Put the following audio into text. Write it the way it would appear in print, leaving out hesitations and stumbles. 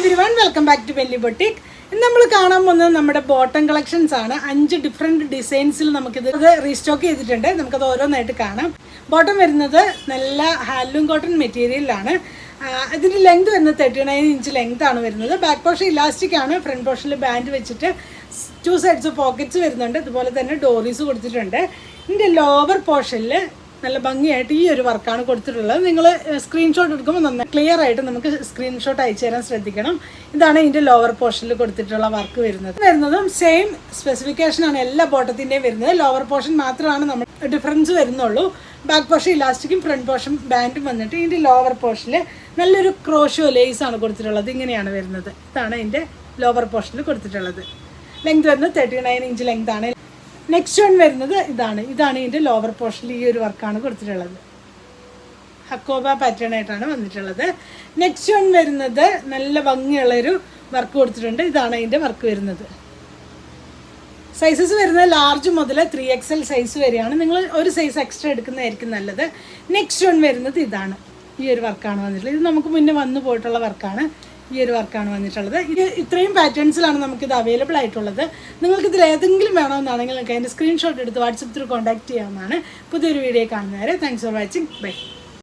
everyone, welcome back to Belly Boutique. നമ്മൾ കാണാൻ പോകുന്നത് നമ്മുടെ ബോട്ടം കളക്ഷൻസ് ആണ്. 5 ഡിഫറെൻറ്റ് ഡിസൈൻസിൽ നമുക്കിത് റീസ്റ്റോക്ക് ചെയ്തിട്ടുണ്ട്. നമുക്കത് ഓരോന്നായിട്ട് കാണാം. ബോട്ടം വരുന്നത് നല്ല ഹാൻഡ്ലൂം കോട്ടൺ മെറ്റീരിയലാണ്. ഇതിൻ്റെ ലെങ്ത് വരുന്നത് 39 ഇഞ്ച് ലെങ്ത് ആണ് വരുന്നത്. ബാക്ക് പോർഷൻ ഇലാസ്റ്റിക് ആണ്. ഫ്രണ്ട് പോർഷനിൽ ബാൻഡ് വെച്ചിട്ട് 2 സൈഡ്സ് പോക്കറ്റ്സ് വരുന്നുണ്ട്. അതുപോലെ തന്നെ ഡോറീസ് കൊടുത്തിട്ടുണ്ട്. ഇതിൻ്റെ ലോവർ പോർഷനിൽ നല്ല ഭംഗിയായിട്ട് ഈ ഒരു വർക്കാണ് കൊടുത്തിട്ടുള്ളത്. നിങ്ങൾ സ്ക്രീൻഷോട്ട് എടുക്കുമ്പോൾ നന്നായി ക്ലിയർ ആയിട്ട് നമുക്ക് സ്ക്രീൻഷോട്ട് അയച്ചു തരാൻ ശ്രദ്ധിക്കണം. ഇതാണ് ഇതിൻ്റെ ലോവർ പോർഷനിൽ കൊടുത്തിട്ടുള്ള വർക്ക് വരുന്നതും സെയിം സ്പെസിഫിക്കേഷനാണ് എല്ലാ ബോട്ടത്തിൻ്റെയും വരുന്നത്. ലോവർ പോർഷൻ മാത്രമാണ് നമ്മൾ ഡിഫറൻസ് വരുന്നുള്ളൂ. ബാക്ക് പോർഷൻ ഇലാസ്റ്റിക്കും ഫ്രണ്ട് പോർഷൻ ബാൻഡും വന്നിട്ട് ഇതിൻ്റെ ലോവർ പോർഷനിൽ നല്ലൊരു ക്രോഷോ ലേസ് ആണ് കൊടുത്തിട്ടുള്ളത്. ഇങ്ങനെയാണ് വരുന്നത്. ഇതാണ് ഇതിൻ്റെ ലോവർ പോർഷനിൽ കൊടുത്തിട്ടുള്ളത്. ലെങ്ത് വരുന്നത് 39 ഇഞ്ച് ലെങ്ത് ആണ്. നെക്സ്റ്റ് വൺ വരുന്നത് ഇതാണ് ഇതിൻ്റെ ലോവർ പോർഷനിൽ ഈ ഒരു വർക്കാണ് കൊടുത്തിട്ടുള്ളത്. ഹക്കോബ പാറ്റേൺ ആയിട്ടാണ് വന്നിട്ടുള്ളത്. നെക്സ്റ്റ് വൺ വരുന്നത് നല്ല ഭംഗിയുള്ളൊരു വർക്ക് കൊടുത്തിട്ടുണ്ട്. ഇതാണ് ഇതിൻ്റെ വർക്ക് വരുന്നത്. സൈസസ് വരുന്നത് ലാർജ് മുതൽ 3XL സൈസ് വരെയാണ്. നിങ്ങൾ ഒരു സൈസ് എക്സ്ട്രാ എടുക്കുന്നതായിരിക്കും നല്ലത്. നെക്സ്റ്റ് വൺ വരുന്നത് ഇതാണ്. ഈ ഒരു വർക്കാണ് വന്നിട്ടുള്ളത്. ഇത് നമുക്ക് മുന്നേ വന്നു പോയിട്ടുള്ള വർക്കാണ്. ഈ ഒരു വർക്കാണ് വന്നിട്ടുള്ളത്. ഇത്രയും പാറ്റേൺസിലാണ് നമുക്കിത് അവൈലബിൾ ആയിട്ടുള്ളത്. നിങ്ങൾക്കിതിൽ ഏതെങ്കിലും വേണമെന്നാണെങ്കിൽ നിങ്ങൾക്ക് അതിൻ്റെ സ്ക്രീൻഷോട്ട് എടുത്ത് വാട്സപ്പ് ത്രൂ കോൺടാക്ട് ചെയ്യാവുന്നതാണ്. പുതിയൊരു വീഡിയോ കാണുന്നവരെ താങ്ക്സ് ഫോർ വാച്ചിങ്. ബൈ.